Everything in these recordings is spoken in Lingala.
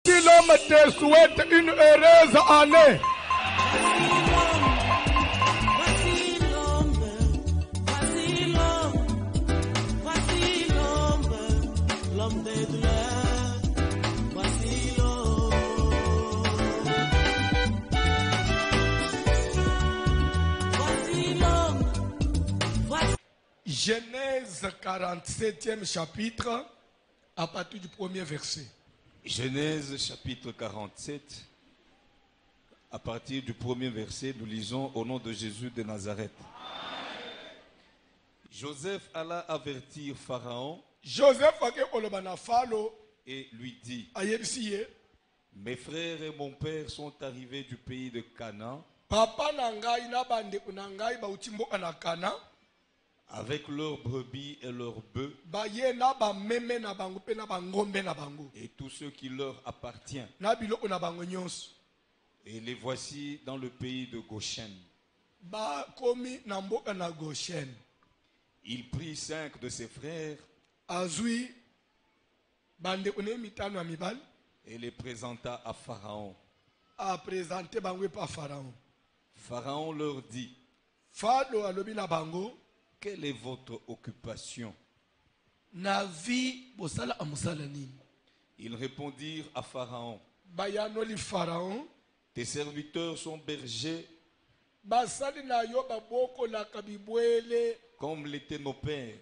Qui l'homme te souhaite une heureuse année. Genèse 47e chapitre, à partir du premier verset. Genèse chapitre 47, à partir du premier verset, nous lisons au nom de Jésus de Nazareth. Joseph alla avertir Pharaon et lui dit: mes frères et mon père sont arrivés du pays de Canaan avec leurs brebis et leurs bœufs et tout ce qui leur appartient. Et les voici dans le pays de Goshen. Il prit 5 de ses frères et les présenta à Pharaon. Pharaon leur dit: quelle est votre occupation? Ils répondirent à Pharaon: tes serviteurs sont bergers comme l'étaient nos pères.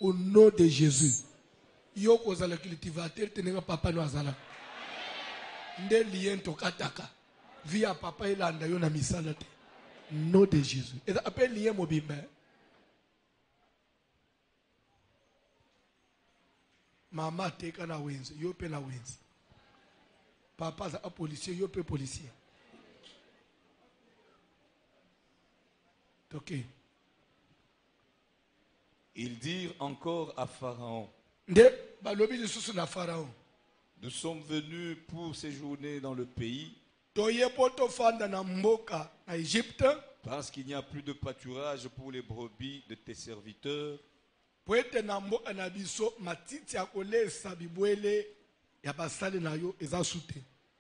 Au nom de Jésus. Via papa ilanda yo na misala te. Nom de Jésus. Et appelle lien mobimba. Mama teka na wenzi, yo pe na wenzi. Papa za policier, yo pe policier. OK. Ils dirent encore à Pharaon: nous sommes venus pour séjourner dans le pays parce qu'il n'y a plus de pâturage pour les brebis de tes serviteurs.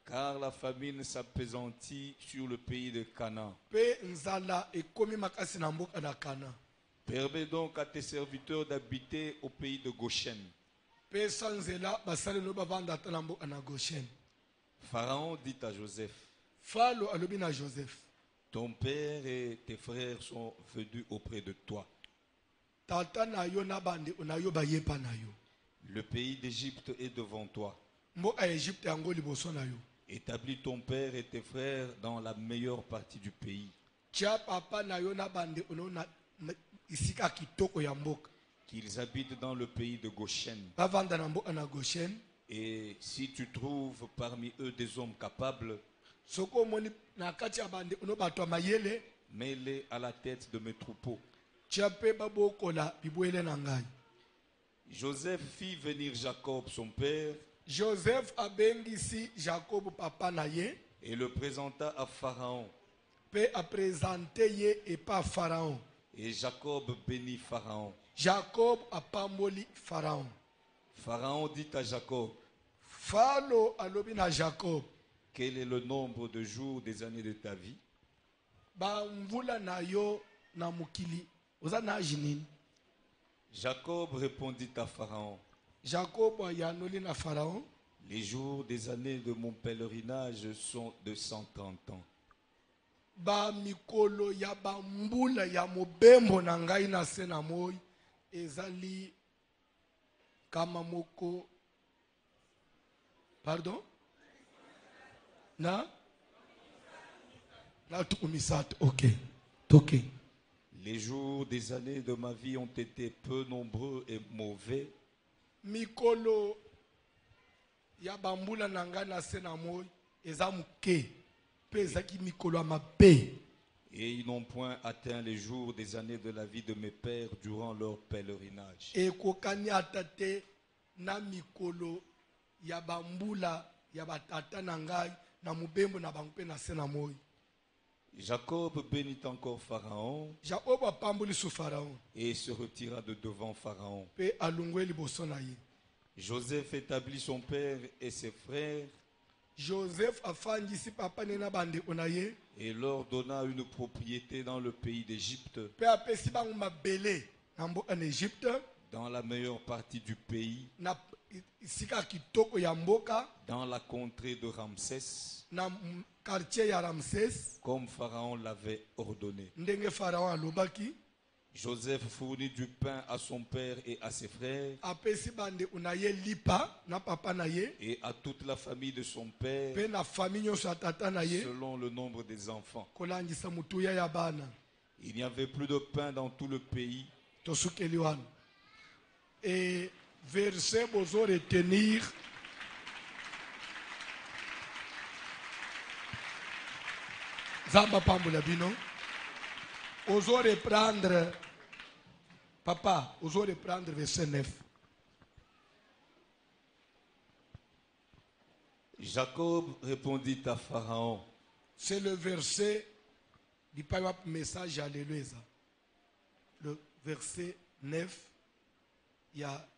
Car la famine s'appesantit sur le pays de Canaan. Permets donc à tes serviteurs d'habiter au pays de Goshen. Pharaon dit à Joseph: ton père et tes frères sont venus auprès de toi. Le pays d'Égypte est devant toi. Établis ton père et tes frères dans la meilleure partie du pays, qu'ils habitent dans le pays de Goshen. Et si tu trouves parmi eux des hommes capables, mets-les à la tête de mes troupeaux. Joseph fit venir Jacob son père et le présenta à Pharaon. Et Jacob bénit Pharaon. Pharaon dit à Jacob: quel est le nombre de jours des années de ta vie? Jacob répondit à Pharaon: les jours des années de mon pèlerinage sont de 130 ans. Pardon? OK. OK. Les jours des années de ma vie ont été peu nombreux et mauvais. Mikolo ya bambula nanga na senamoy ezamuke pezaki mikolo amabe. Et ils n'ont point atteint les jours des années de la vie de mes pères durant leur pèlerinage. Et kokani atate na mikolo ya bambula ya batata nangai na mubembo na bangpe na senamoy. Jacob bénit encore Pharaon Jacob pambuli su Pharaon et se retira de devant Pharaon. Pe alungwe liboso na ye. Joseph établit son père et ses frères Joseph afandisi papa nena bande onaye. et leur donna une propriété dans le pays d'Égypte, Pe apesi bango mabele na mboka na Egypte. dans la meilleure partie du pays, Na sika kitoko ya mboka. dans la contrée de Ramsès, Na quartier ya Ramsès. comme Pharaon l'avait ordonné. Ndenge Pharaon alobaki. Joseph fournit du pain à son père et à ses frères Apesi bande onaye lipa na papa na ye. et à toute la famille de son père Pe na famille nyonso ya tata na ye. selon le nombre des enfants. Kolangisa mutuya ya bana. Il n'y avait plus de pain dans tout le pays. Tosukeli wana. Et verset bozo retenir. Zamba pambola bino. Ozo reprendre. Papa, ozo reprendre verset 9. Jacob répondit à Pharaon, C'est le verset du message alléluia. Le verset 9, il y a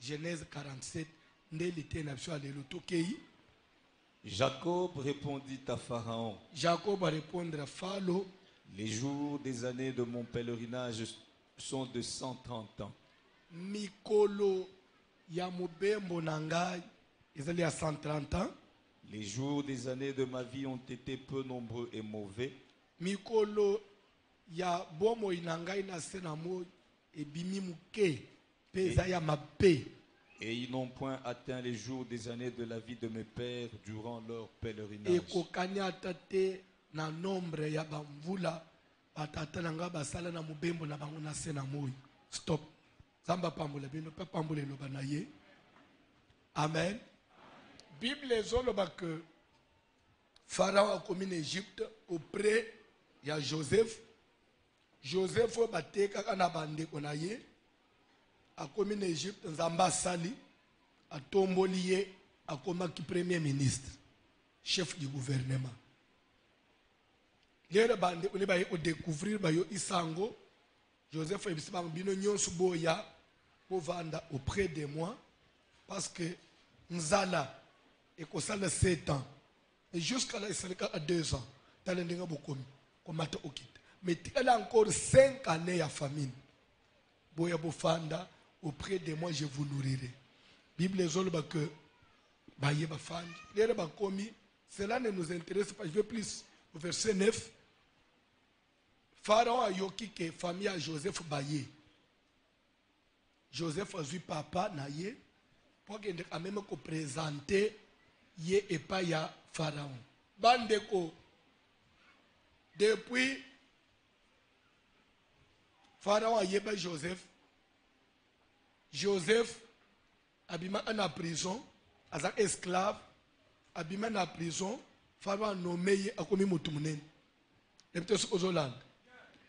Genèse 47, Jacob répondit à Pharaon, Jacob va répondre à Pharaon, les jours des années de mon pèlerinage sont de 130 ans. Mikolo ya mobembo nangai, ils allaient à 130 ans. Les jours des années de ma vie ont été peu nombreux et mauvais. Mikolo ya bomo inangai na senamo ebimi muke peza ya mabe. Et ils n'ont point atteint les jours des années de la vie de mes pères durant leur pèlerinage. Et kokanya tate na nombre ya bamvula batata nanga basala na mobembo na bango na senamo. Stop. Zamba pambola bino pa pambola loba na ye. Amen. Bible ezoloba que Pharaon a commis en Égypte auprès de Joseph. Joseph a battu na bande konaye a commis en Égypte nzamba sali a tomboli a komaki premier ministre, chef du gouvernement. Les bande on va découvrir bayo isango. Joseph a dit bino nyonso boya povanda auprès de moi parce que nzala et qu'on ça 7 ans. Et jusqu'à là, il s'est à 2 ans. Dans le ndinga bokomi, komata okita. Mais elle a encore 5 années à famine. Boya bofanda, auprès de moi je vous nourrirai. Bible zolba que baye bafandi. Lere bakomi, cela ne nous intéresse pas. Je veux plus. Au verset 9. Pharaon a yoki que famille à Joseph baye. Joseph a vu papa naye pour qu'il ait même présenter ye et pas ya Pharaon. Bandeko. Depuis Pharaon a yeba Joseph. Joseph abima en prison, as esclave, abima en prison, Pharaon a nommé a commis mutumnen.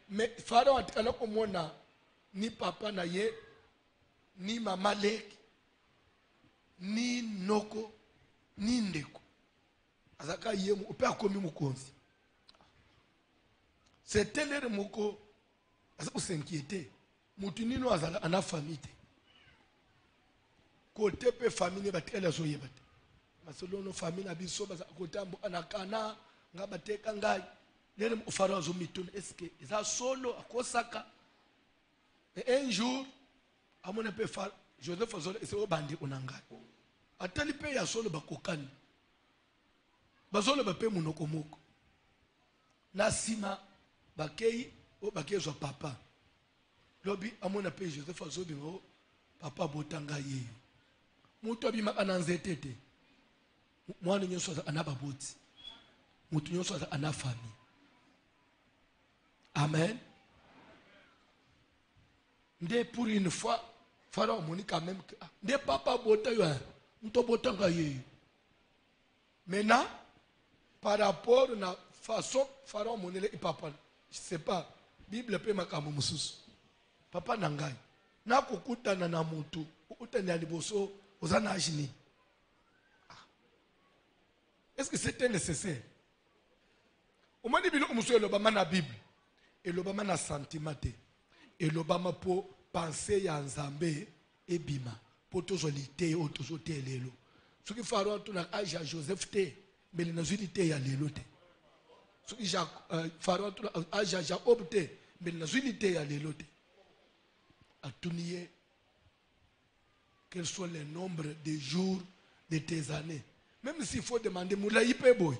Mais Pharaon a dit komona ni papa na ye, ni mama lek, ni noko, ni ndeko. Azaka yemu upe akomi mukonzi. C'était l'air moko asa s'inquiéter. Mutu nino azala ana famille. Côté pe famille batela zo yebate. Masolono famille na biso baza côté ambo anakana ngabate kangai. L'air mo Pharaon zo mitune est-ce que eza solo akosaka. Et un jour amona pe Pharaon Joseph zo ese obandi onangai. Atali pe ya solo bakokani. Bazolo bape munoko moko. Nasima bakei o bakezwa papa. Lobi amona pe Joseph azobingo papa botanga ye. Mutu abima ananzete te. Mwana nyonso anaba boti. Mutu nyonso ana famille. Amen. Nde pour une fois Pharaon moni quand même que nde papa bota yo. Muto botanga ye. Maintenant par rapport à la façon Pharaon monele et papa, je ne sais pas, Bible peut makambo mususu. Papa nangai, na kukutana na mutu, kukutana liboso, ozana ajini. Est-ce que c'était nécessaire? Au moment où on a l'obama na Bible, et l'obama na sentiment, et l'obama pour penser à Nzambe et bima. pour tous les thé ou tous les lélo. Ce qui fera tout na aja Joseph té, mais les nazuli té ya lélo té. Ce qui fera tout na aja Jacob té, mais les nazuli té ya lélo té. À tourner, quels sont les nombres de jours de tes années. Même s'il faut demander, Moula Yipeboy, il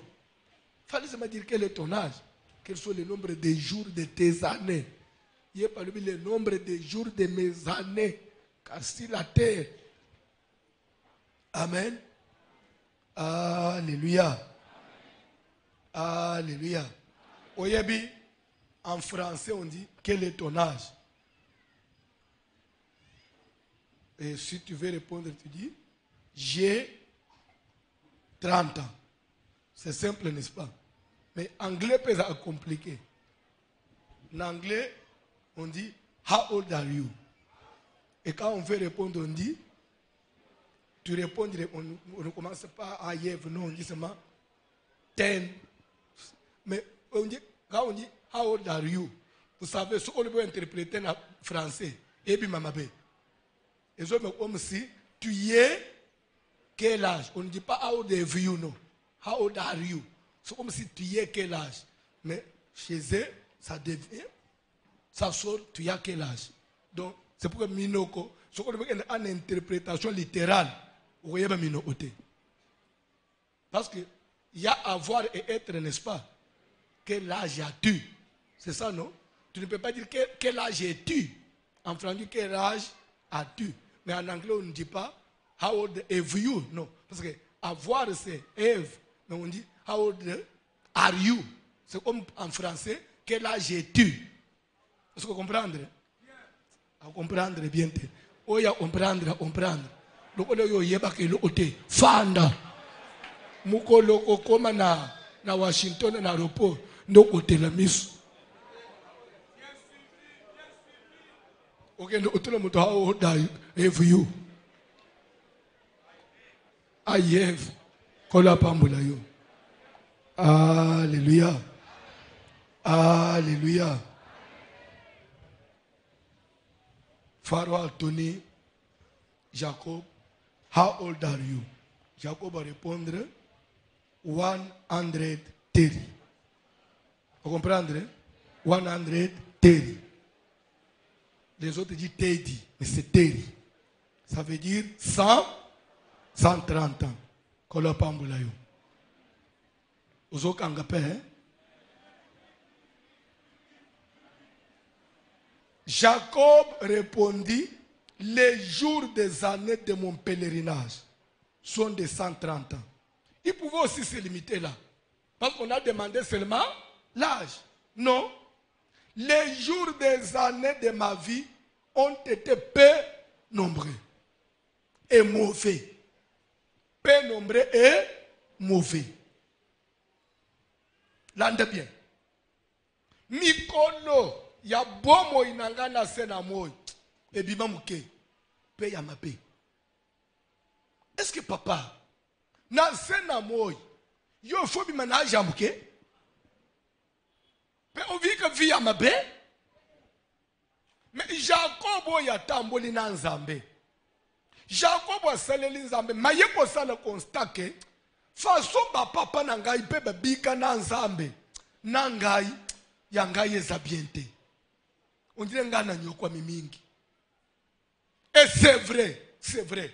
fallait se dire quel est ton âge. Quels sont les nombres de jours de tes années. Il n'y a pas le nombre de jours de mes années. Car si la terre. Amen. Alléluia. Alléluia. Oyebi, en français, on dit quel est ton âge. Et si tu veux répondre, tu dis j'ai 30 ans. C'est simple, n'est-ce pas? Mais anglais peut être compliqué. En anglais, on dit how old are you? Et quand on veut répondre, on dit tu réponds, on ne commence pas à Yves, non, on dit seulement 10. Mais on dit, quand on dit how old are you? Vous savez, ce qu'on veut interpréter en français, et puis mamabe. Et ça, comme si tu es quel âge? On ne dit pas how old are you, non. How old are you? C'est comme si tu es quel âge. Mais chez eux, ça devient, ça sort, tu as quel âge. Donc, c'est pourquoi Minoko, ce qu'on veut une interprétation littérale, vous voyez, Minoko. Parce qu'il y a avoir et être, n'est-ce pas? Quel âge as-tu? C'est ça, non? Tu ne peux pas dire quel âge es-tu. En français, quel âge as-tu? Mais en anglais, on ne dit pas how old have you? Non. Parce que avoir, c'est have. Mais on dit how old are you? C'est comme en français, quel âge es-tu? Est-ce que vous comprenez? Vous comprenez bien. Oya comprendre. Donc, on a yeba ke lo ote. Fanda. Muko loko koma na Washington na aéroport. No ote la miss. Okay, no ote la muto how old have you? I have. Kola pambula yo. Alléluia. Alléluia. Pharaon Tony, Jacob, how old are you? Jacob va répondre 130. Vous comprenez? 130. Les autres disent 30, mais c'est 30. Ça veut dire 130 ans. Kola pambula yo. Uzokanga pe, hein? Jacob répondit, les jours des années de mon pèlerinage sont de 130 ans. Il pouvait aussi se limiter là. Parce qu'on a demandé seulement l'âge. Non. Les jours des années de ma vie ont été peu nombreux et mauvais. Peu nombreux et mauvais. Lande bien. Mikolo. Ya bomo inangana sena moy. Et bima muke. Pe ya mape. Est-ce que papa, na sena moy, yo faut bima na jamuke? Pe on vit que vie ya mabe? Mais Jacob ya tamboli na nzambe. Jacob a saleli nzambe. Maye ko sala constat que façon ba papa na ngai pe ba bika na nzambe. Na ngai ya ngai eza bien te. On dirait ngana nyokwa mimingi. Et c'est vrai, c'est vrai.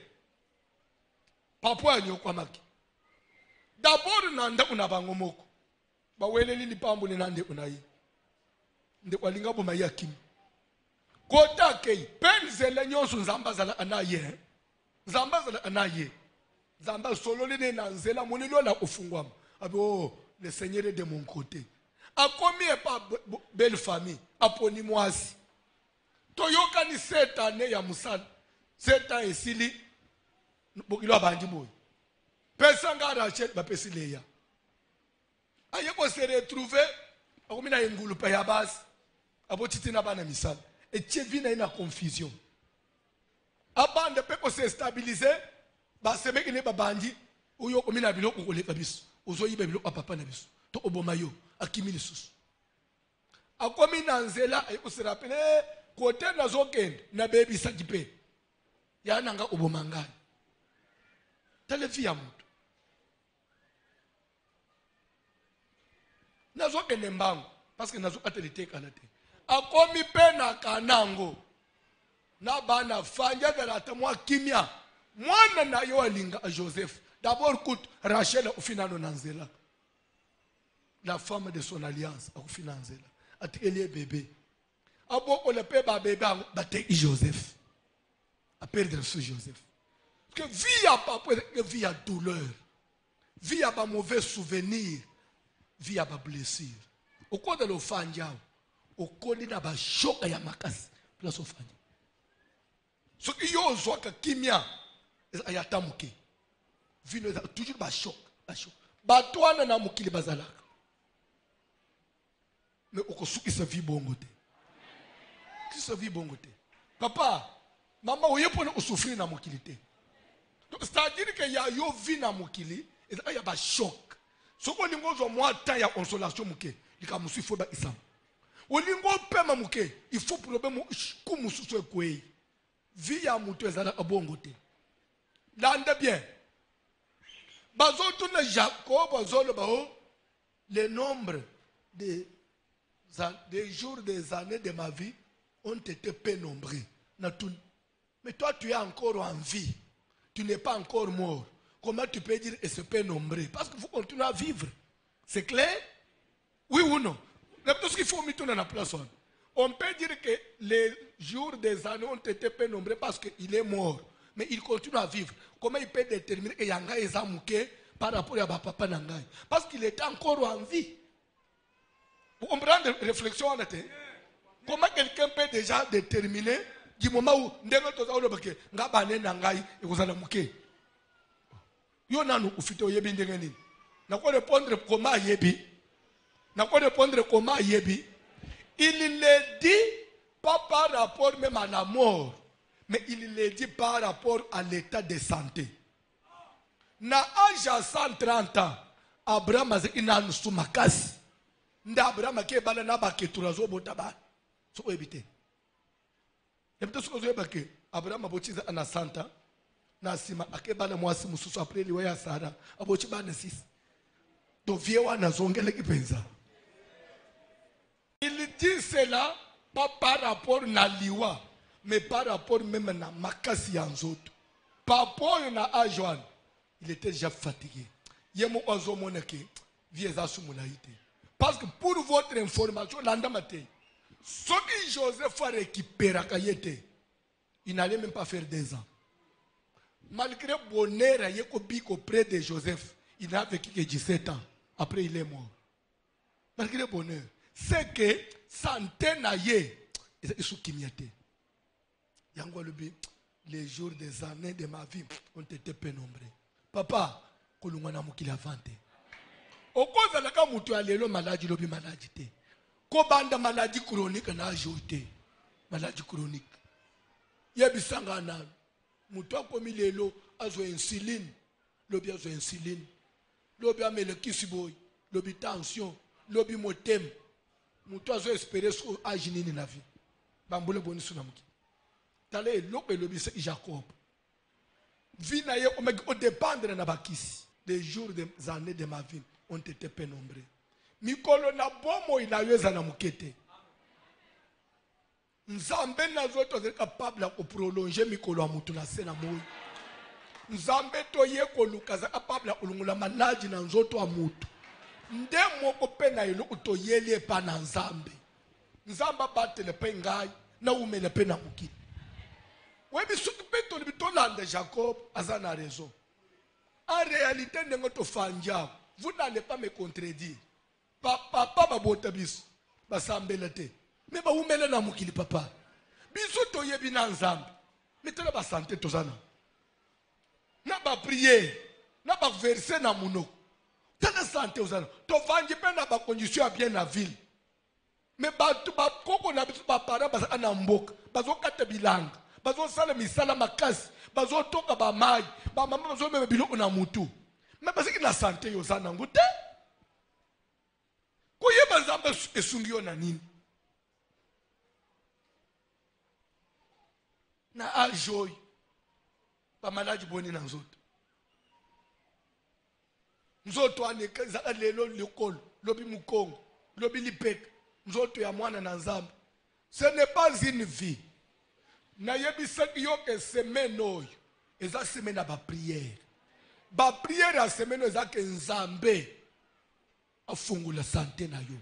Papa nyokwa maki. D'abord nanda unabango moko. Ba weleli lipambo ni nande unayi. Nde kwalinga bo mayakim. Kota kei penzele nyoso nzamba zala anaye. Nzamba zala anaye. Nzamba solo le na nzela monelo na ofungwama. Abo le Seigneur est de mon côté. A combien pas belle famille? Aponi mwasi. Toyoka ni 7 années ya musala. 7 ans esili. Bokilo abandi boy. Pesanga Rachel ba pesileya. Ayeko se retrouver. Akomina ngulu pa ya basi. Abotiti na bana misala. Et tchevina ina confusion. Abande peko se stabiliser. Ba sebeki ne babandi. Uyo komina biloko koleka biso. Uzoyiba biloko papa na biso. To obomayo. Akimili susu. Akomi na nzela, se rappele, kote na zoken, na baby sakipe. yana nga ubomangani tale vie ya mutu nazo kende mbangu parce que nazo ateliteka la te akomi pe na kanango na bana fanja dalata mwa kimia mwana na yo alinga a Joseph d'abord coûte Rachel au final na nzela la femme de son alliance au final nzela ateli bébé abo on le pe ba bébé ba te Joseph à perdre ce Joseph que vie a pas que vie a douleur vie a pas mauvais souvenir vie a pas blessure au cours de l'ofanja au cours de la choc ya makasi place ofanja ce qui yo zoka kimia ayatamuke vino toujours ba choc batwana na mukili bazalaka mais okosuki sa vie bongo te qui sa vie bongo te papa maman oyepona osouffrir na mukili te donc c'est-à-dire que ya yo vie na mukili et ya ba choc soko lingo zo mwa temps ya consolation muke likamusu fo ba isam olingo pema muke il faut problème kumusu so kwei vie ya mutu ezala bongo te lande bien bazoto na Jacob bazolo bao le nombre des jours des années de ma vie ont été peu nombreux. Mais toi tu es encore en vie, tu n'es pas encore mort. Comment tu peux dire et c'est peu nombreux? Parce qu'il faut continuer à vivre. C'est clair? Oui ou non? Tout ce qu'il faut mettre dans la place. On peut dire que les jours des années ont été peu nombreux parce qu'il est mort. Mais il continue à vivre. Comment il peut déterminer que Yanga est zamouké par rapport à papa Nangai? Parce qu'il était encore en vie. Vous comprenez la réflexion? Comment quelqu'un peut déjà déterminer du moment où Ndengo Tozaolo Bake, Ngabane Nangai et vous allez mouké? Yonano ufito yebi ndengeni. N'a quoi répondre comment yebi? N'a quoi répondre comment yebi? Il le dit pas par rapport même à la mort. Mais il le dit par rapport à l'état de santé. Na âge à 130 ans, Abraham a dit qu'il n'a pas nda Abraham ke bala na ba ketura zo bota ba. So ebite. Ebite so zo ebake. Abraham abochiza ana 100 ans. Na sima ake bala mwasi mususu après liwa ya Sara. Abochi ba na 6. To vie wana zongele kipenza. Il dit cela pas par rapport na liwa. Mais par rapport même à Makasi Anzoto, par rapport à Ajoan, il était déjà fatigué. Yemo ozo moneke, vieza sumunaïté. Parce que pour votre information, l'andamate, ce que Joseph a récupéré à Kayete, il n'allait même pas faire 2 ans. Malgré le bonheur à Yekobik auprès de Joseph, il n'a vécu que 17 ans. Après, il est mort. Malgré le bonheur. C'est que santé naye, il sous kimiate. Les jours des années de ma vie ont été peu nombreux. Papa, kolungwana mukili avante. Okoza laka mutu alelo maladie lobi maladie te. Ko banda maladie chronique na ajouté. Maladie chronique. Yebisanga na mutu akomi lelo azo insuline, lobi azo insuline. Lobi amele kisiboy, lobi tension, lobi motem. Mutu azo espérer so âge nini na vie. Bambole boni suna muki. Tale lobe lobi c'est Jacob. Vie na ye au dépendre na bakisi. Les jours des années de ma vie ont été peu nombreux. Mikolo na bomo inaweza na mukete. Nzambe na zoto est capable de prolonger mikolo ya mutu na sena moyo. Nzambe to ye ko lukaza capable de ulungula malaji na nzoto ya mutu. Nde moko pe na yelo utoyele pa na nzambe. Nzamba batele pe ngai na umele pe na mukiti. Oui, mais ce que Jacob a raison. En réalité, vous n'allez pas me contredire. Papa va boter bis, va s'embêter. Mais va où mêler na mukili papa. Biso to yebi na nzambe. Mais tu n'as santé to zana. N'a pas prié, n'a pas versé na muno. Tu n'as santé aux zana. To vangi pe na ba condition bien na ville. Mais ba tu ba koko na biso ba para ba na mboka. Ba zo kata bilanga. Bazo sala misala makasi, bazo toka ba mai, ba mama bazo meme biloko na mutu. Mais parce que la santé yo sana ngute. Ko yeba nzambe esungi yo na nini? Na ajoy. Pamalaji boni na nzoto. Nzoto aneka za lelo lekolo, lobi mukongo, lobi lipeka. Nzoto ya mwana na nzambe. Ce n'est pas une vie. Na yebisaki yo ke semaine oyo eza semaine ba prière. Ba prière a semaine eza ke nzambe afungula santé na yo.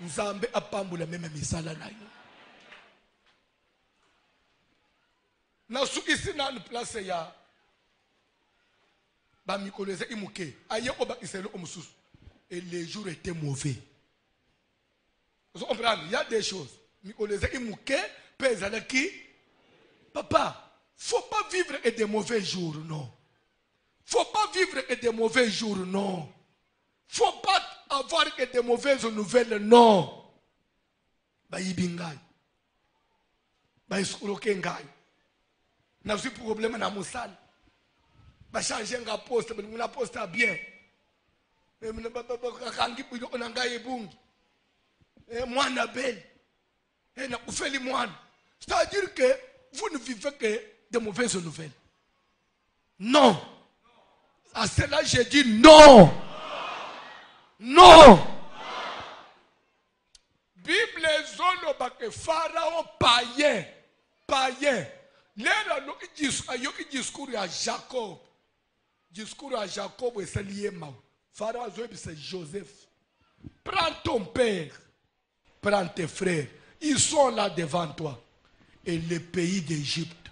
Nzambe apambula meme misala na yo. Na sukisi na place ya ba mikoleze imuke aye ko ba iselo omususu. Et les jours étaient mauvais. Vous comprenez? Il y a des choses. Mikoleze imuke pezala ki papa, faut pas vivre et des mauvais jours, non. Faut pas vivre et des mauvais jours, non. Faut pas avoir et des mauvaises nouvelles, non. Ba yibingai. Ba iskuloke ngai. Na si problème na musala. Ba changer nga poste, ba nguna poste bien. Ba kangi puyo na ngai ebungi. Mwana belle. Na ufeli mwana. C'est-à-dire que vous ne vivez que de mauvaises nouvelles. Non. À cela, j'ai dit non. Non. Bible zolo bake Pharaon païen. Païen. L'air a discours à Jacob. Discours à Jacob et c'est lié mal. Pharaon c'est Joseph. Prends ton père. Prends tes frères. Ils sont là devant toi. Et le pays d'Égypte,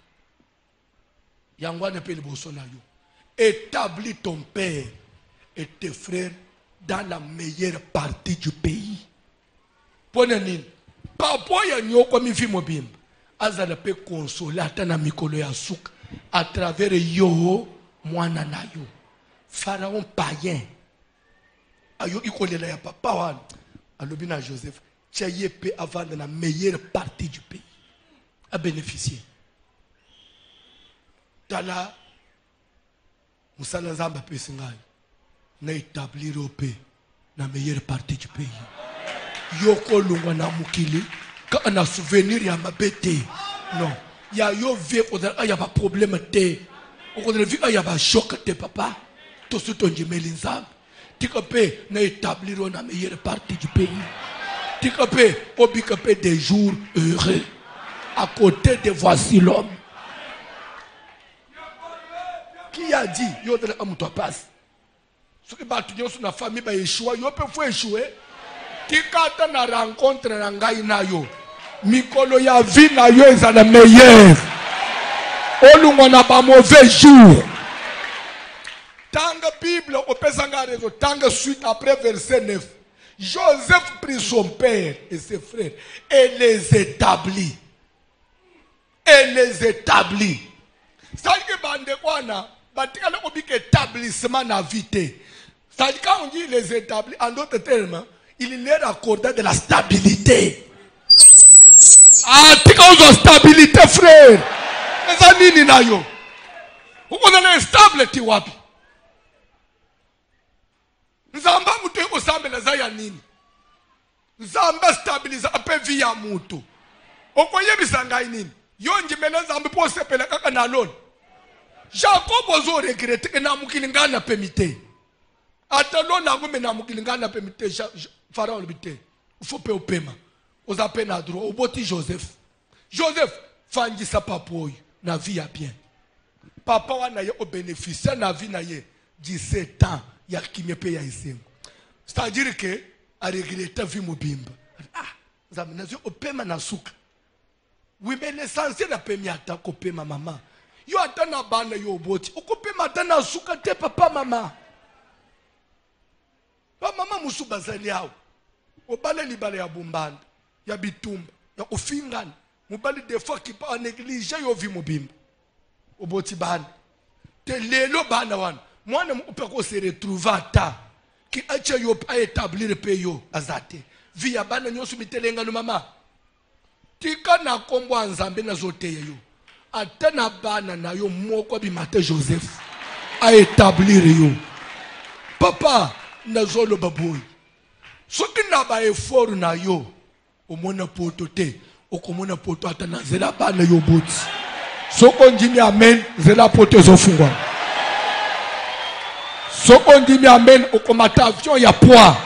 établis ton père et tes frères dans la meilleure partie du pays. Ponenine, papa ya nyoko mi fi mobimba, azala pe consoler atana mikolo ya suka à travers yo mwana na yo. Pharaon païen, ayo ikolela ya papa wana, alobina Joseph, tchaye pe avant dans la meilleure partie du pays. À bénéficier. Tala, Moussala Zamba Pessingai, n'a établi au pays, dans la meilleure partie du pays. Yoko Lungwana Mukili, quand on a souvenir, il y a ma bête. Non. Il y a yo vie, il y a pas problème, il y a pas choc, papa. Tout ce que tu me l'inzam. Tikapé, n'a établi dans la meilleure partie du pays. Tikapé, obikapé des jours heureux. À côté de voici l'homme. Qui a dit, yo de la toi passe. Ce qui va tenir sur la famille, va échouer, yo peut faut échouer. Qui quand na rencontre na ngai na yo. Mikolo ya vie na yo est la meilleure. Olungo na ba mauvais jour. Tanga Bible, au pesanga raison, tanga suite après verset 9. Joseph prit son père et ses frères et les établit. Et les établit. C'est-à-dire que Bandekwana, Batikale Obik établissement na vite. C'est-à-dire quand on dit les établit, en d'autres termes, il leur accorde de la stabilité. Ah, tu as stabilité, frère. Les amis, ni na yo. Vous connaissez stable, tu wapi. Nzamba mutu eko sambe na zaya nini. Nzamba stabiliza ape via mutu. Okoye bisanga nini. Yonji mena nzambe po sepela kaka na lone. Jacob ozo regrette na mukilingana permité. Ata lona ngume na mukilingana permité Pharaon bité. Faut pe opema. Oza pe na droit oboti Joseph. Joseph fangisa papoy na vie ya bien. Papa wana ye o bénéficier na vie na ye 17 ans ya kimyepe ya isengo. C'est-à-dire que a regretté vie mobimba. Ah, nzambe na zo opema na suka. Oui, mais l'essentiel a permis à ta copie ma maman. Yo atana bana yo boti. Okope matana suka te papa mama. Pa mama musu bazali yao. Obale libale ya bumbanda. Ya bitumba. Ya ofingana. Mubali des fois qui pas négligé yo vi mobimba. Oboti bana. Te lelo bana wana. Mwana upeko se retrouver ata. Ki ache yo a établir pe yo azate. Vi ya bana nyosu mitelenga no mama. Tika na kombo nzambe na zote yo. Atana bana na yo moko bimate Joseph a établir yo. Papa na zolo baboy. Soki na ba effort na yo omona poto te okomona poto atana zela bana yo boti. Soko ndimi amen, zela pote zofungwa. Soko ndimi amen, okomata avion ya poids.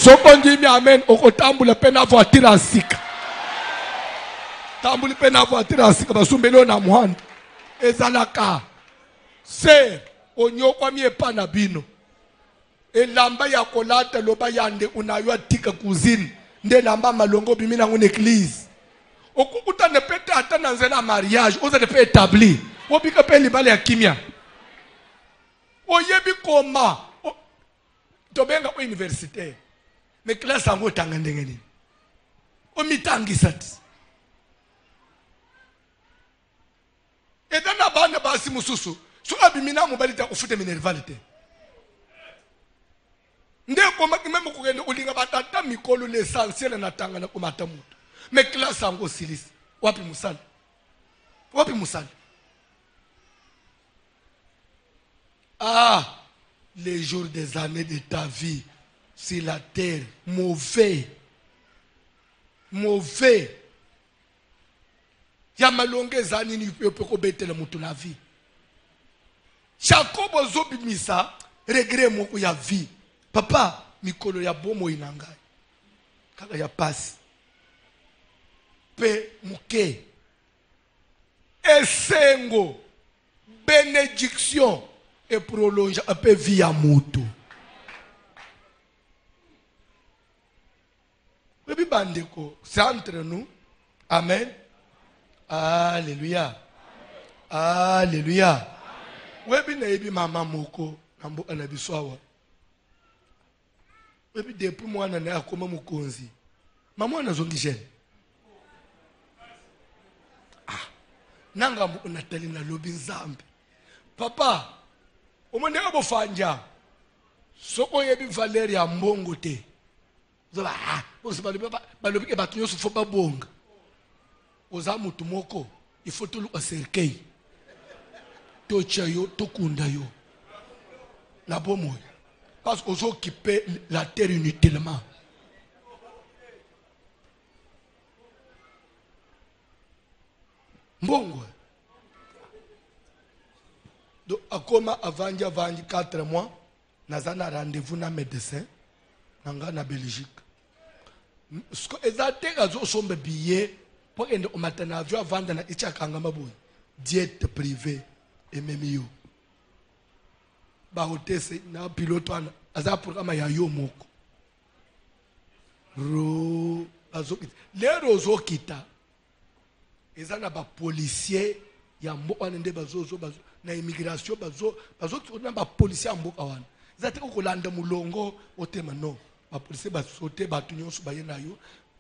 Soko ndimi amen, okotambula pena voiture asika. Tambuli pena voiture asika, basumbelo na muhanda. Ezalaka. Se, onyokwa miepa na bino. Elamba ya kolata loba yande unaywa tika kuzini. Nde lamba malongo bimina ngune église. Okukuta ne pete ata na nzela mariage, oza ne pe établi. Obika pe libale ya kimia. Oyebi koma. Tobenga o universitaire. Me classe ango tanga ndenge nini. Omitangisa ti. Edana bana basi mususu. So abimina mubalita ufute minervalite. Nde koma kimemo kugende ulinga batata mikolo l'essentiel na tanga na kumata mutu. Me classe ango silis. Wapi musali? Wapi musali? Ah, les jours des années de ta vie sur la terre, mauvais. Mauvais. Ya malonge zani ni peko betela mutu na vie. Jacob ozobimisa regret moko ya vie. Papa, mikolo ya bomo inangai. Kaka ya pasi. Pe muke. Esengo. Bénédiction. Et prolonge un peu vie à mutu. Webi bandeko, c'est entre nous. Amen. Alléluia. Alléluia. Webi na ebi mama moko nambo anabiswawa. Webi depuis moi na akoma mukonzi. Mama anazongi jeune. Ah. Nanga mbo natali na lobi nzambe. Papa, omone abo fanja. Soko yebi Valérie ya mbongo te. Zoba ah, bosi balobi ke batunyo sufo babonga. Oza mutu moko, il faut tout le cercueil. Tocha yo, tokunda yo. La bomo. Parce qu'on s'occupe la terre inutilement. Mbongo. Donc, akoma avandi 4 mois, nazana rendez-vous na médecin, nanga na Belgique. Ezate gazo sombe billet pour ende au matin avion vendre na ichakanga maboy. Diète privée et même yo. Ba hotesse na pilote ana aza programme ya yo moko. Ro azo lero zo kita. Ezana ba policier ya mboka nde bazo na immigration bazo na ba policier mboka wana. Ezate ko kolanda mulongo otema no. Ba policier ba sauter ba tunyoso ba yena yo.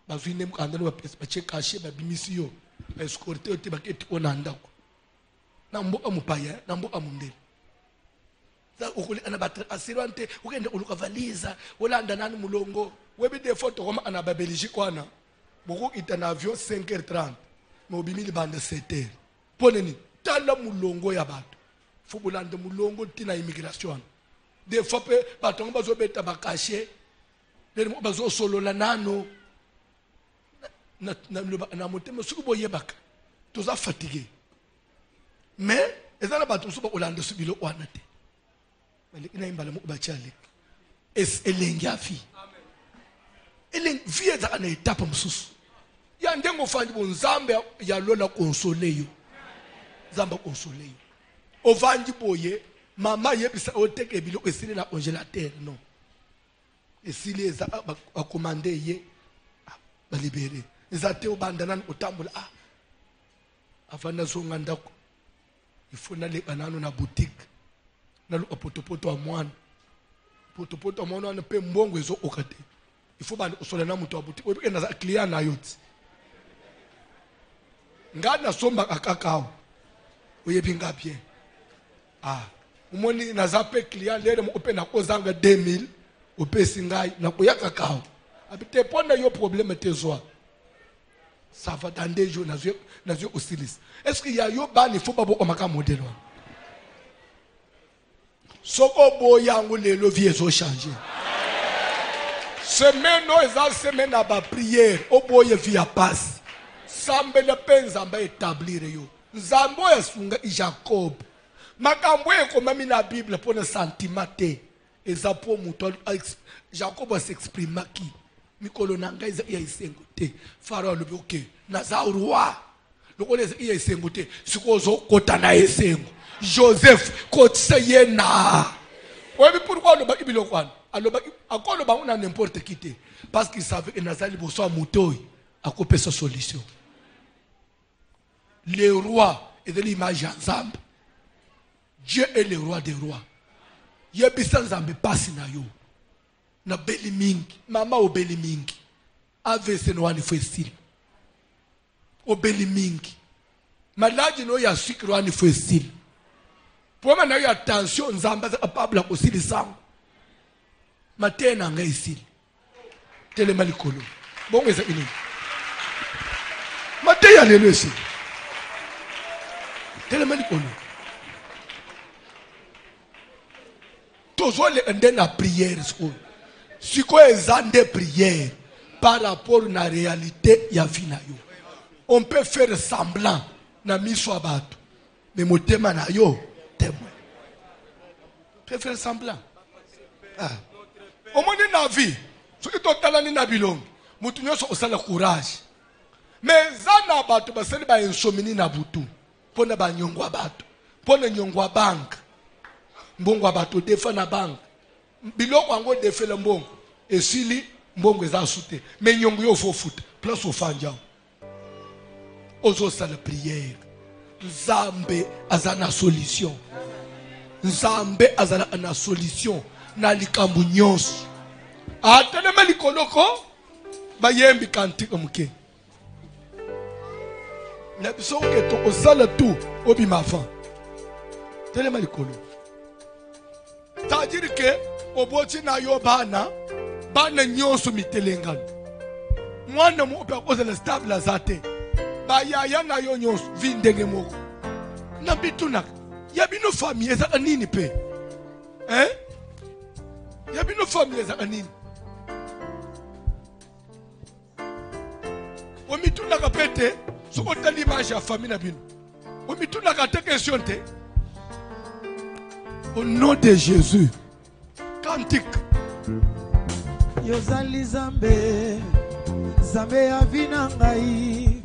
Bazo ine mkanda ba pesa ba chekache ba bimisi yo. Ba escorter ote ba keti onanda ko. Na mboka mupaya na mboka mundele. Za ukuli anabatra asirante ukende uluka valiza olanda nani mulongo webi de photo koma anaba Belgique kwana boko itana avion 5h30 mais obimili bande 7h poneni tala mulongo ya bato fubulande mulongo tina immigration de fois pe bato bazo beta bakache le bazo solola nano na motema suku boyebaka toza fatigué mais ezala bato suba olanda subilo wana te ina imbala mo bachale es elenga fi elen vie za na etapa msusu ya ndengo fandi bonzambe ya lola consoler yo zamba consoler yo ovandi boye mama yebisa oteke bilo esile na congélateur non esile za a commander ye ba libérer ezate obandana otambola ah afana zonga ndako il faut na le banano na boutique na lu potopoto amwana potopoto amwana na pe mbongo ezo okate il faut ba osola na mutu abuti obi na client na yoti ngana somba akakao oyebi ngapie ah umoni na zape client lere mo ope na kozanga 2000 opesi ngai na koyaka kakao abite pona yo problème tezoa ça va dans des jours na zo osilis est-ce qu'il y a yo ba il faut ba bo omaka modèle wa soko boyango lelo vie zo changer semaine no eza semaine na ba prière oboye via passe sambele pe nzambe établir yo nzambe yasunga Jacob makambo ekoma mina Bible pona sentiment te eza po muto Jacob s'exprime qui mikolo nanga ya isengo te Pharaon lobi ok naza roi lokole ya isengo te sikozo kota na isengo Joseph kotse yena oui pourquoi le baki bilokwana aloba akolo ba on n'importe qui te parce qu'il savait que nazali boso muto akope sa solution. Le roi est de l'image ensemble. Dieu est le roi des rois. Yebisa nzambe pasi na yo. Na beli mingi, mama obeli mingi. Avese no wani fwestili. Obeli mingi. Maladi no ya sucre wani fwestili. Poma na yo attention nzambe capable kosili sango. Matena nga isili. Telema likolo. Bongo eza ini. Mateya lelo esi. Telema likolo. Toujours les na prière si quoi des prières par rapport à la réalité ya vie na yo. On peut faire semblant na miso abato mais motema na yo témoin. On peut faire semblant. Ah. Au moins na vie, ce qui totala ni na bilongo, mutu nyoso osala courage. Mais zana bato basali ba insomni na butu. Pona ba nyongwa bato. Pona nyongwa bank. Mbongo bato defa na bank. Biloko ango defela mbongo. Esili mbongo eza sute. Mais nyongo yo fo foot. Place au fanja. Ozo sala prière. Nzambe azana solution. Nzambe azana na solution na likambu nyonso. Atelema likoloko bayembi kantika muke. Na biso ke to osala tout obima fan. Telema likolo. C'est-à-dire que oboti na yo bana nyonso mitelengano. Mwana mo pe kozela stable azate. Ba ya na yo nyonso vindenge moko. Na bituna ya bino famille eza nini pe? Hein? Ya bino famille eza nini? Omituna kapete soko tali image ya famille na bino. Omituna ka te question te. Au nom de Jésus. Cantique. Yozali Zambe, Zambe avina ngai.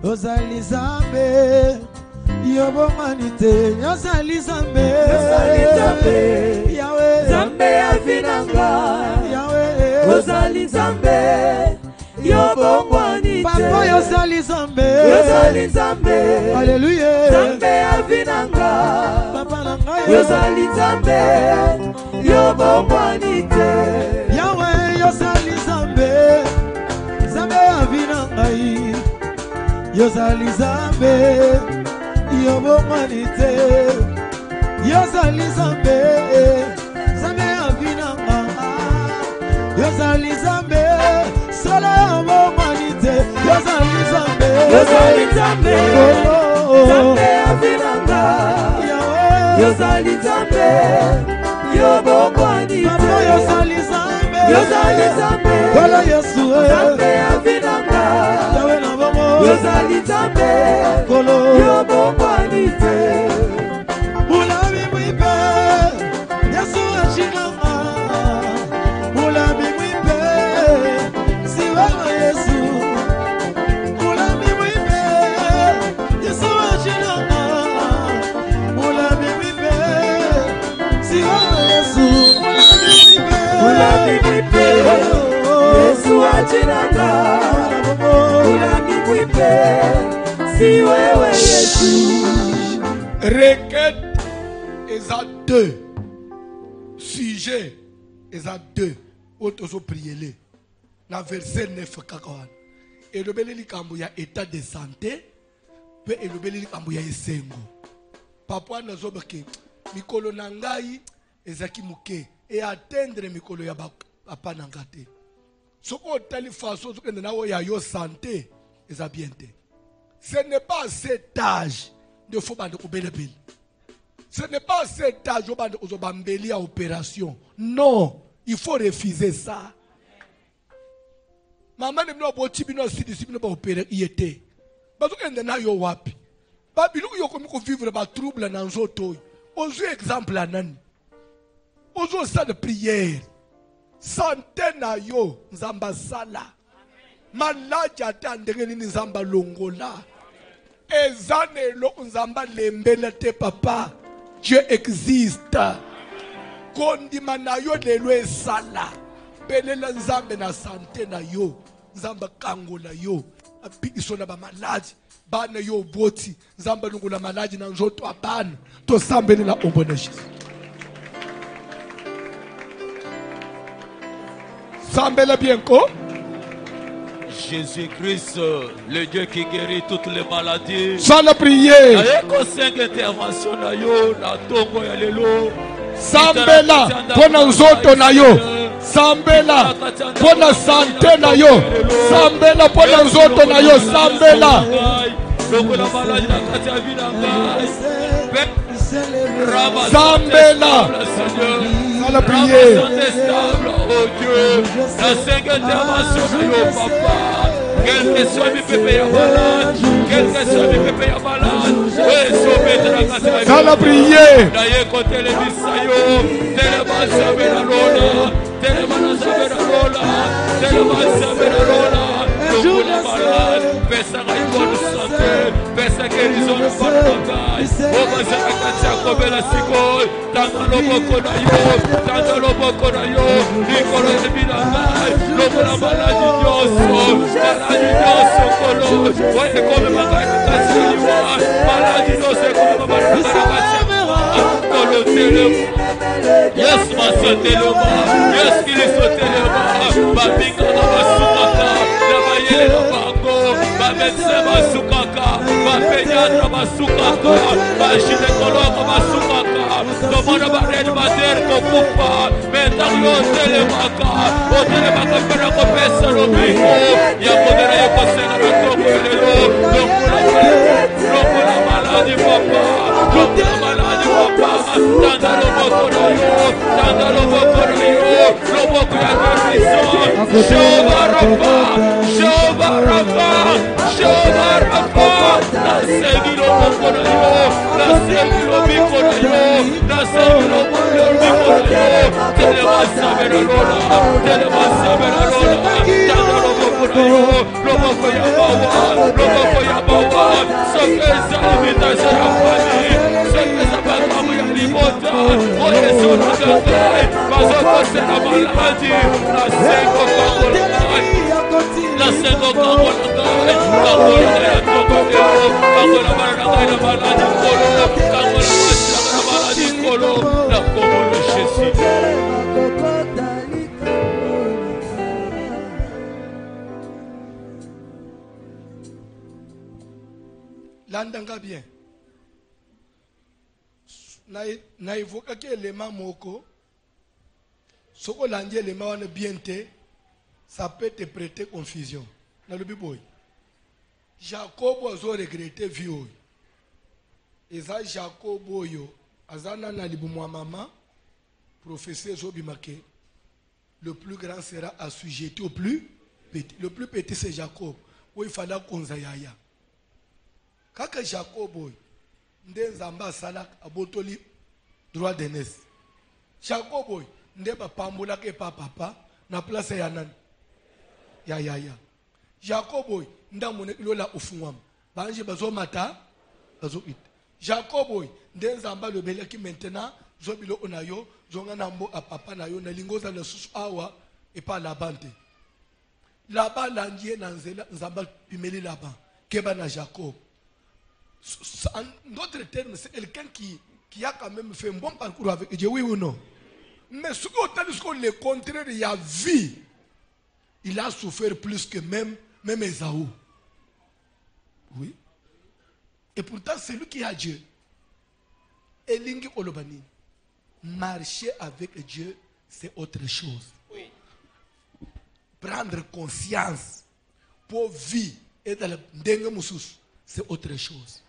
Yozali Zambe, yobomanite. Yozali Zambe, Yahweh. Zambe avina ngai. Yahweh. Yozali Zambe, yobongwanite. Papa yozali Zambe, Yozali Zambe. Alléluia. Zambe avina ngai. Papa na ngai. Yozali Zambe, yobongwanite. Yahweh yozali Zambe, Zambe avina ngai. Yozali Zambe, yobomanite. Yozali Zambe, Zambe avina ngai. Yozali Zambe, sala yobomanite. Yozali Zambe, Yozali Zambe, Zambe avina ngai. Yahweh Yozali Zambe, yobongwanite. Papa yozali Zambe, Yozali Zambe, Kola Yesu Zambe avina ngai. Yahweh na bongo Yozali Zambe, Kolo yobongwanite. Mulabi mwipe Yesu achinanga. Mulabi mwipe si wewe Yesu. Mulabi mwipe Yesu achinanga. Mulabi mwipe si wewe Yesu. Mulabi mwipe Yesu achinanga. Mulabi mwipe si wewe Yesu. Requête eza deux. Sujet eza deux. Otozo priele. Na verset 9 kakawana. Elobeli likambo ya état de santé. Pe elobeli likambo ya esengo. Papa nazobake mikolo na ngai ezaki muke et atteindre mikolo ya papa na ngate. Soko tali façon soko na wo ya yo santé eza bien te. Ce n'est pas cet âge de faut bande obelebel. Ce n'est pas cet âge où bande ozobambeli à opération. Non, il faut refuser ça. Mama ne mno boti bino sidi sibino ba opérer yete. Bazo ende na yo wapi. Ba bilu yo komi ko vivre ba trouble na nzoto. Ozu exemple anani. Ozu sa de prière. Santé na yo nzamba sala. Maladi atandenge ni nzamba longola. Ezane lo nzamba lembela te papa. Dieu existe. Kondima na yo lelo esala. Belela nzambe na santé na yo. Nzamba kangola yo. Apikiso na ba maladi. Bana yo boti. Nzamba longola maladi na nzoto abana. To sambele na obona Jésus. Sambele bien ko. Jésus-Christ, le Dieu qui guérit toutes les maladies. Sans la prière. Ayeko 5 interventions na yo, na tongo ya lelo. Sambela, pona nzoto na yo. Sambela, pona santé na yo. Sambela, pona nzoto na yo. Sambela. Sambela. Sans la prière. Oh Dieu, la 5 interventions na yo, papa. Quel que soit mes pépés à malade, quel que soit mes pépés à malade, oui, sauver de la grâce. Sans la prière. D'ailleurs, côté les bisayo, tellement saber la lola, tellement saber la lola, tellement saber la lola. Donc la malade, pesa une bonne santé, pesa guérison de bonne bagaille. Oh, ma sœur, quand tu as la sicole, dans le boko na yo, dans le boko na yo, Nicolas de Bilangai, l'homme la maladie d'osso, maladie d'osso, colo, ouais, comme ma gagne, maladie d'osso, comme ma gagne, colo, téléma. Yes, ma sœur, téléma. Yes, qu'il est sauté téléma. Babinga, la basukaka, la bayele, la bango, ma médecin, ma sukaka, ma pédiatre, ma sukaka, ma gynécologue, ma sukaka, demande ma reine, ma terre, kokupa, metario, télémaka, o télémaka, pera, kopesa, lobiko, yakodera, yokosena, ratoko, lelo, loko la maladie, papa, loko la maladie, papa, tanda loboko na yo, tanda loboko na yo, loboko ya guérison, Jehovah Rapha, na sengi loboko na yo, na sengi lobiko na yo, na sengi lobiko na yo, telema sabera lola, tanda loboko na yo, loboko ya bawa, soke za invitation ya famille, soke za bakamu ya limota, oye sona gagai, bazoko na maladie, na sengo kangola, na sengo kangola, kangola ya tokoteo, kangola baranagai na maladie kolo, kangola na maladie kolo, na komolo Jésus. Landanga bien. Na évoqué que l'élément moko. Soko landi l'élément wana bien te, ça peut te prêter confusion. Na le biboy. Jacob a regretté vie. Et ça Jacob oyo azana na libumwa maman professeur Zobimake. Le plus grand sera assujetti au plus petit. Le plus petit c'est Jacob. Où il fallait qu'on zayaya. Kaka Jacob boy nde nzamba sala abotoli droit d'aînesse. Jacob boy nde ba pambola ke papa na place ya nani ya. Jacob boy nda mone lola ufungwam banje bazo mata bazo it. Jacob boy nde nzamba lobela ki maintenant zobilo onayo zonga nambo a papa na yo na lingoza na susu awa et pas la bande. Là-bas l'andier na nzela nzamba pimeli là-bas keba na Jacob. En d'autres termes, c'est quelqu'un qui a quand même fait un bon parcours avec Dieu, oui ou non? Mais ce qu'on le contraire, il y a vie. Il a souffert plus que même Esaü. Oui. Et pourtant, c'est lui qui a Dieu. Elingi Olobani. Marcher avec Dieu, c'est autre chose. Oui. Prendre conscience pour vivre et dans le dengue moussous, c'est autre chose.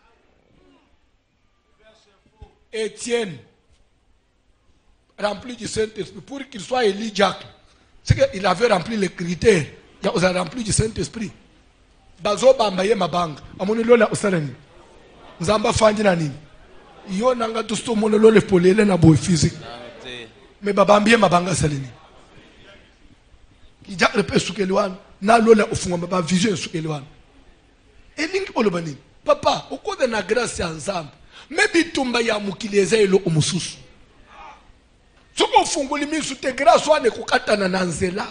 Étienne, rempli du Saint-Esprit, pour qu'il soit Élie Jacques, c'est qu'il avait rempli les critères ya uza rempli du Saint-Esprit. Bazo bamba ye mabanga. Amoni lola usalani. Nzamba fanji na nini? Yo nanga tusto mono lole polele na boy physique. Mais babambie mabanga salini. Ki jak repe sukeliwan na lola ufunga ba vision sukeliwan. Elingi olobani. Papa, ukode na grâce ya nzambe. Maybe tumba ya mukileza elo umususu. Soko funguli misu te grâce wane kukatana na nzela.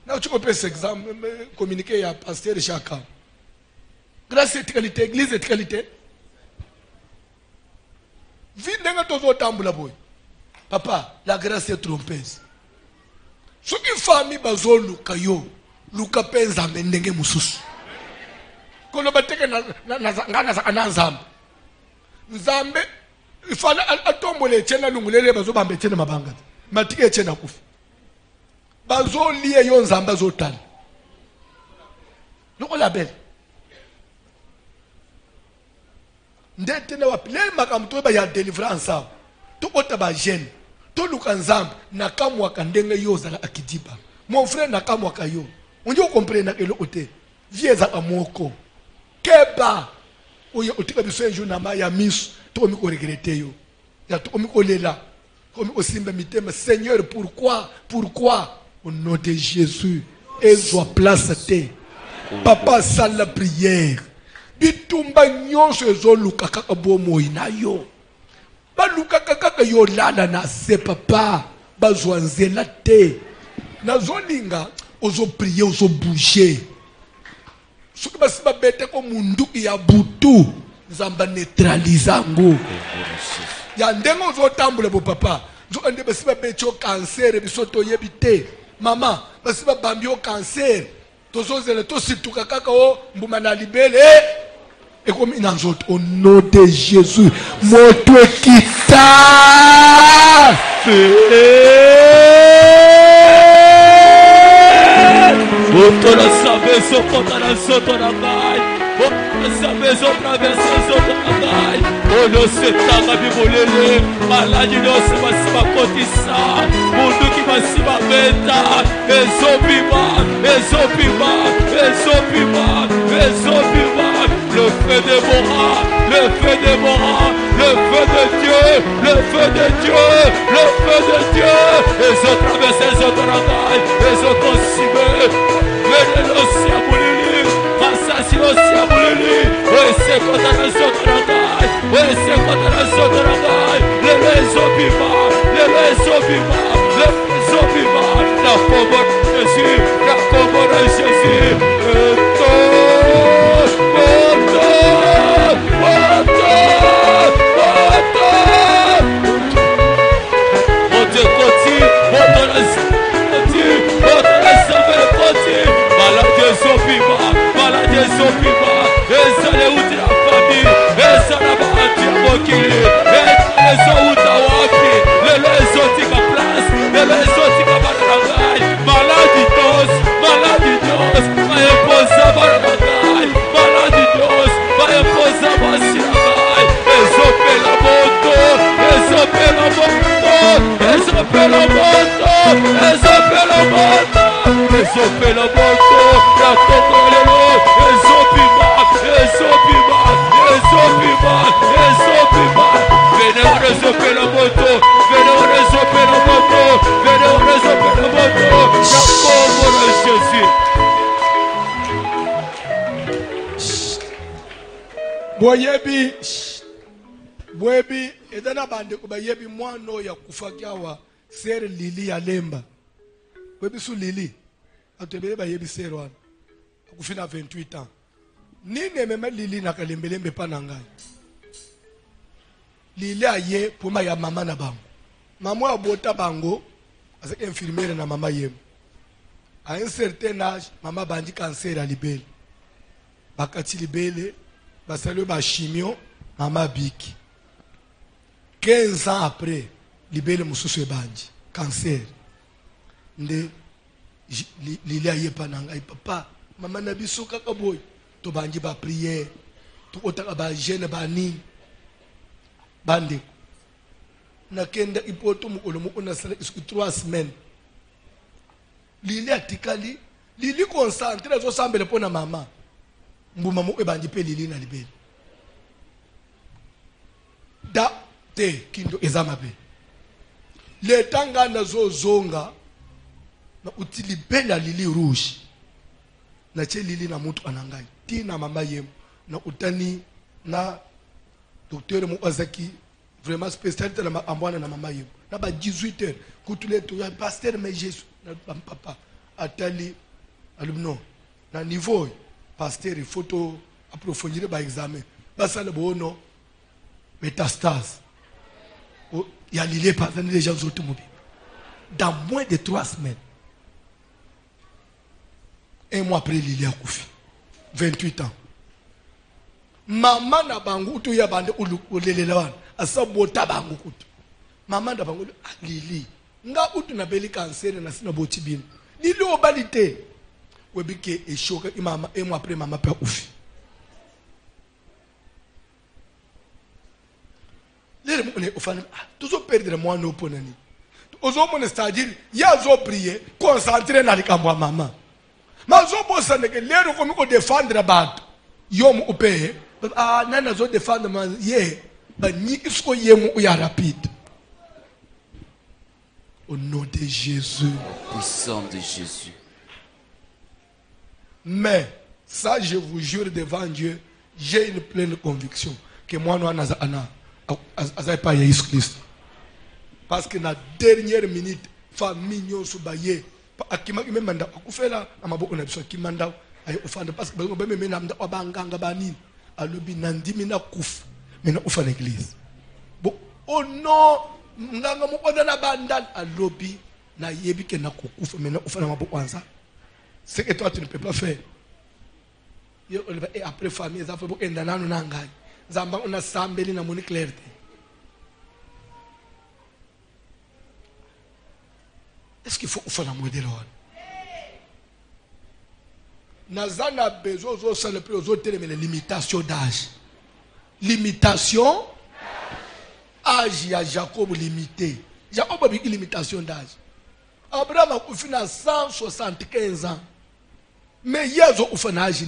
Na tu peux cet exemple communiquer à pasteur chacun. Grâce à cette qualité, église cette qualité. Vite n'enga tozo tambula boy. Papa, la grâce est trompeuse. Ce qui famille bazo luka yo, luka penza mendenge mususu. Kono bateke na nzambe. Nzambe ifala atombole tshena lungulele bazo bambe tshena mabanga. Matike tshena kufa. Bazo liye yo nzamba zo tala. Loko la belle. Ndete na wapile makamto ba ya délivrance awo. To ota ba jeune. To luka nzamba na kamwa kandenge yo zala akidiba. Mon frère na kamwa kayo. Unje comprendre que le côté. Vieza amoko. Keba. Oye otika biso enjo na ma ya miss. To mi ko regretter yo. Ya to mi ko lela. Ko mi ko simba mitema Seigneur pourquoi? Au nom de Jésus, et soit place te. Papa sala prière. Bitumba nyonso ezoluka kaka bomo inayo. Baluka kaka yo lala na se papa. Bazwa nzela te. Na zolinga ozo prier ozo bouger. Soki basi babete ko munduki ya butu. Nzamba neutralizango. Ya ndengo ozo tambula bo papa. Nzo ande basi babete o cancer bisoto yebite. Maman, basi babambi o cancer. Tozozele to situka kaka o mbuma na libele. Et comme il en sorte au nom de Jésus, moto kita. Otora sabe sokota na soto na gai. Otora sabe traverse soto na gai. Ono setanga bibolele, maladi no se basiba kotisa. Mundu ki basiba beta, ezopima. Le feu dévorant, le feu de Dieu, le feu de Dieu. Les autres traversent les autres ragailles, les autres cimés. Venez l'océan boulili, Massassi l'océan boulili. Oui, c'est quand on a les autres ragailles, les opima, la combo de Jésus, Boyebi edana bande ko bayebi mwano ya kufakiawa ser Lili ya lemba. Boyebi su Lili atebele bayebi ser wana akufina 28 ans. Nine meme Lili na kalembelembe pa na ngai. Lili aye poma ya mama na bango. Mama abota bango azeke infirmière na mama yem. À un certain âge, mama bandi cancer à libelle. Bakati libelle, basalo ba chimio, mama biki. 15 ans après, libelle mususu bandi cancer. Nde Lili aye pa na ngai papa, mama na biso kaka boy, to bandi ba prière, to otaka ba jeune ba nini. Bande. Nakenda ipoto mukolo mukona sala isku 3 semaines. Lili atikali. Lili concentré zo sambele pona mama. Mbuma mo ebandi pe lili na libeli. Da te kindo ezamabe. Le tanga na zo zonga na utilibela lili rouge. Na che lili na mutu anangai. Ti na mama yem na utani na docteur mo azaki vraiment spécialité na ambwana na mama yem. Na ba 18h kutule to ya pasteur mais Jésus na papa atali alumno na niveau pasteur photo approfondir ba examen basa le bono métastase il y a l'île par exemple les gens automobiles dans moins de 3 semaines. Un mois après l'île a koufi 28 ans. Maman na bangu tu ya bande ulelelawan asabota bangu kutu. Maman na bangu lili nga utu na beli cancer na sina botibine. Lili obalite webike eshoka imama un mois après maman pa koufi. Les gens toujours perdre moi no ponani. Ozo mon c'est-à-dire ya zo prier concentré na likambo maman. Ma zo bosa ne que lero komi ko défendre bad. Yom upe nana zo défendre ma ye ba ni isko yemu ya rapide. Au nom de Jésus. Puissant de Jésus. Mais ça je vous jure devant Dieu, j'ai une pleine conviction que moi no ana azai pas Jésus Christ. Parce que na dernière minute famille nyonso baye akima kimemanda akufela amaboko na biso kimanda ay ofanda parce que ba me na abanganga banini alobi na ndimi na kufa mena ufa na église. Bon oh non nganga mo na bandal alobi na yebi ke na kufa mena ufa na maboko anza. Ce que toi tu ne peux pas faire. Et après famille ça fait beaucoup endana no nangai. Zamba una sambeli na moni clarté. Est-ce qu'il faut faire la modèle? Nazana besoin aux autres le plus aux autres mais les limitations d'âge. Limitation âge il y a Jacob limité. Jacob a une limitation d'âge. Abraham a fait 175 ans. Mais hier ils ont fait un âge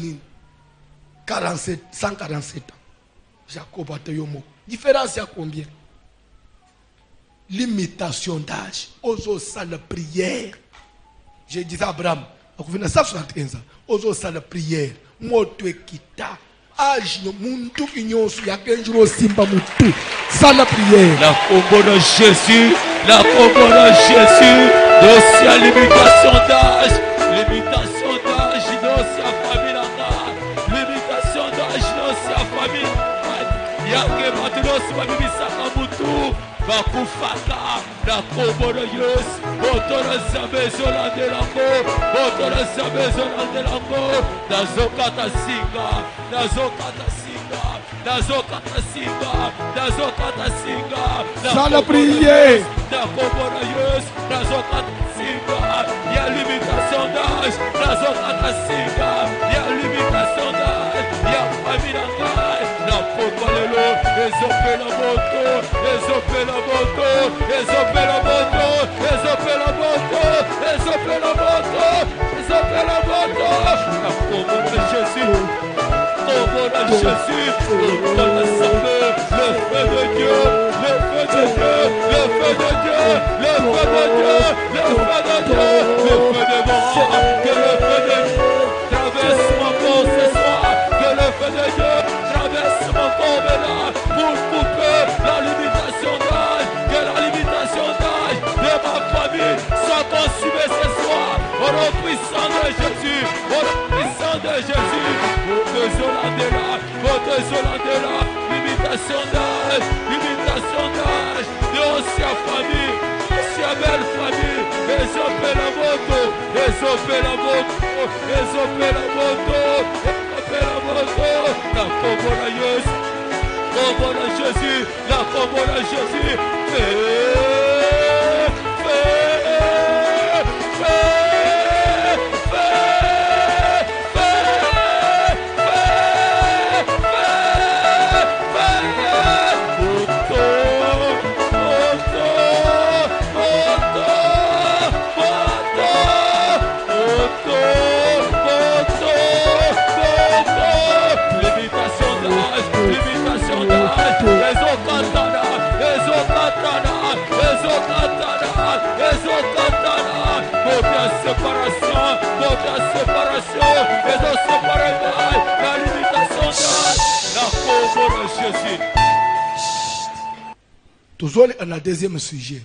47 147 ans. Jacob a été différence à combien? Limitation d'âge. Ozo sale prière. Je disais à Abraham, on a 175 ans. Ozo sale prière. Moto ekita. Âge no muntu kinyosu ya kenjuro simba mutu. Sale prière. La combo de Jésus. La combo de Jésus. Dossier limitation d'âge. Limitation d'âge. Dossier famille. Limitation d'âge. Dossier famille. Yake matunos babibisa kamutu. Bakufaka na kombono yes botora sabezo la delango botora sabezo la delango nazokata singa Sans la prière na kombono yes nazokata singa ya limitation d'âge nazokata singa ya limitation d'âge ya famille na pokolelo ezopela moto ezopela moto ezopela moto ezopela moto ezopela moto ezopela moto la combo de Jésus combo de Jésus combo de Saint le feu de Dieu le feu de Dieu le feu de Dieu le feu de Dieu le feu de Dieu le feu de mon que le feu de Dieu traverse mon corps ce soir que le feu de Dieu traverse mon corps là pour couper la limitation d'âge que la limitation d'âge de ma famille soit consumée ce soir au nom puissant de Jésus au nom puissant de Jésus votre Zolandela limitation d'âge de ancienne famille ancienne belle famille ezopela moto ezopela moto ezopela moto ezopela moto la combo de Jésus combo de Jésus la combo de Jésus séparation, ils ont séparé la limitation la pauvre Jésus. Toujours on a deuxième sujet.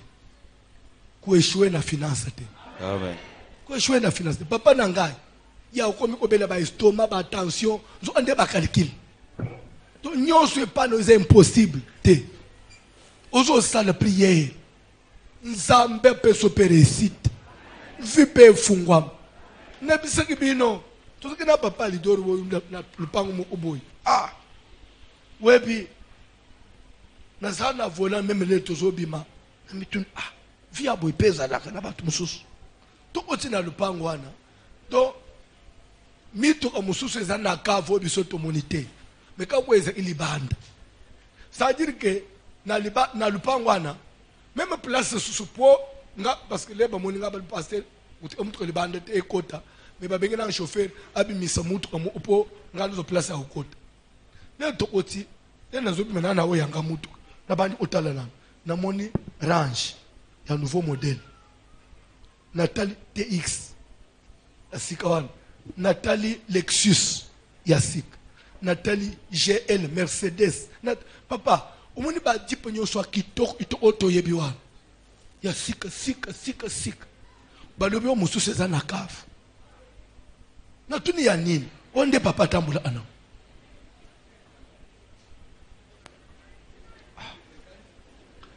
Ko échouer na finance te. Amen. Ko échouer na finance te. Papa nangai. Ya okomi ko bela ba estomac ba tension, zo ande ba calcul. Donc nyonso e pas nos impossible te. Ozo sala prière. Nzambe pe so peresite. Vipe fungwam. Na bisaki bino. Tozo kina papa lidoro wo na lupango mo oboy. Ah. Webi na sana vola même les tozo bima. Na mitun ah. Via boy peza la kana batu mususu. Toko tina lupango wana. Donc mito ka mususu eza na kavo biso to monite. Mais quand vous êtes ilibanda. Ça veut dire que na lupango wana même place sous po nga parce que les ba moninga ba pasteur mutu libanda te ekota mais ba benga na chauffeur abimisa mutu ka po nga zo place ya okota. Le tokoti le nazo bimena na o yanga mutu na bandi otala na moni range ya nouveau modèle. Nathalie TX asikawan. Nathalie Lexus Yassik. Nathalie GL Mercedes. Papa, omoni ba dipo nyonso kitoko ito auto yebiwa. Ya sika. Balobi o mususu eza na kafu. Na tuni ya nini? Onde papa tambula ana.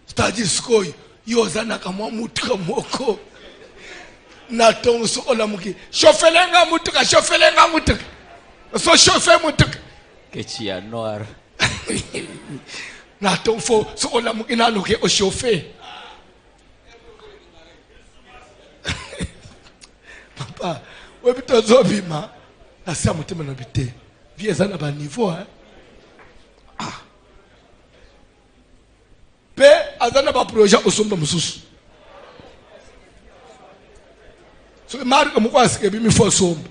C'est-à-dire skoy yo zana kama mutuka moko. Na tonso olamuki. Chofelenga mutuka. So chauffer mutuka. Que tu es noir. Na ton fo so olamuki na loke o chauffer. Papa, we bito zobima. Na sa mutema na bite. Vie za na ba niveau hein. Ah. Pe azana ba projet osomba mususu. So mari ko mukwasi ke bimi fo somba.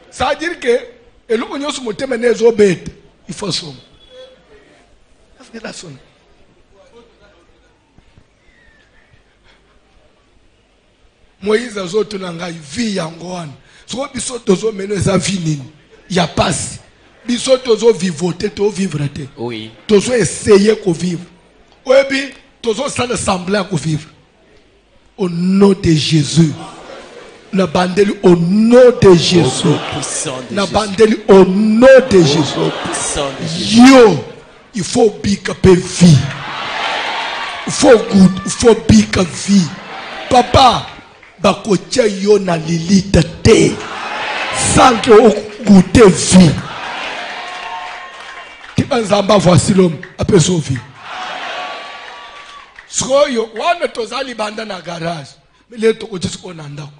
Ça veut dire que et le onyo sumo teme nezo bete il faut somba. Afike la sona. Moïse azoto na ngai vi yango wana. So biso tozo meno za vi nini? Ya passe. Biso tozo vivoter to vivre te. Oui. Tozo essayer ko vivre. Oyebi tozo sala semblant ko vivre. Au nom de Jésus. Na bandeli au nom de Jésus. Na bandeli au nom de Jésus. Yo, il faut bika pe vie. Il faut good, il faut bika vie. Papa, bakotia yo na lilita te. Sans que o goûter vie. Qui anzamba voici l'homme après son vie. Soyo, wana tozali banda na garage. Mais le toko jisko na ndako.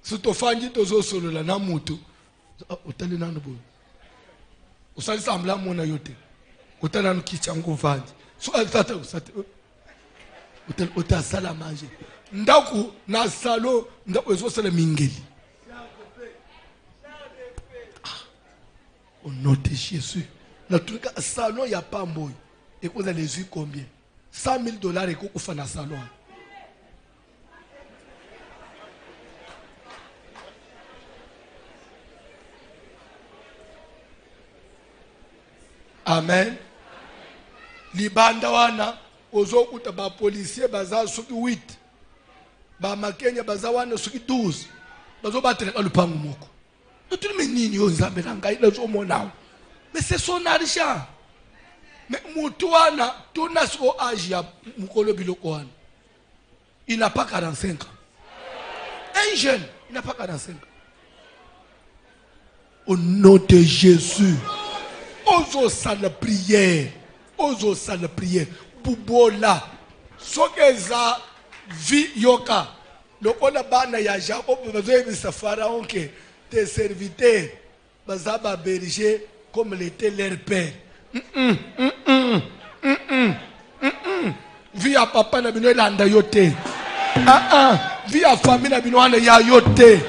Si tu fais tozo solo la na mutu, utali na nubo. Usali sambla mona yote. Utali na kichango vandi. So atata usate. Utali sala manger. Ndaku na salo ndaku ezo sala mingeli. Au nom de Jésus. Na tuka salon ya pamboy. Et vous allez voir combien? $100,000 et qu'on fait na salon. Amen. Libanda wana ozo kuta ba policier baza suki 8. Ba makenya baza wana suki 12. Bazo batela lupango moko. Tu me nini yo nzambe na ngai lezo mona. Mais c'est son argent. Mais mutu wana tuna so âge ya mukolo biloko wana. Il n'a pas 45 ans. Un jeune, il n'a pas 45 ans. Au nom de Jésus. Ozo sa la prière. Ozo sa la prière. Bubola. Sokeza vi yoka. Lokola bana ya Jacob bazoye Pharaon que tes serviteurs bazaba berger comme l'était leur père. Via papa na bino landa yote. Via famille na bino ana ya yote.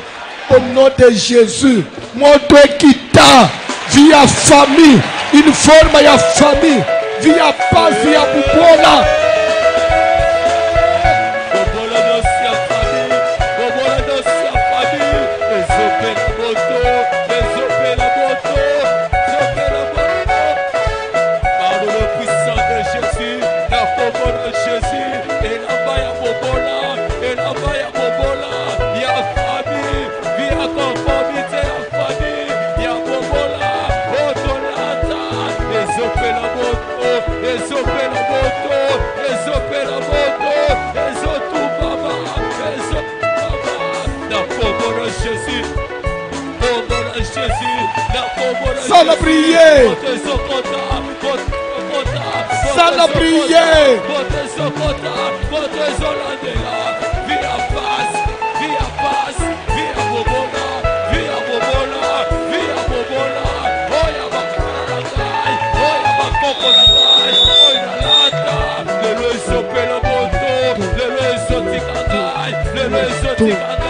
Au nom de Jésus, mon Dieu qui t'a via famille, une forme ya famille, via pas via bubola. Bobola dosia famille, bobola dosia famille, et Ça n'a prié. Ça n'a prié. Le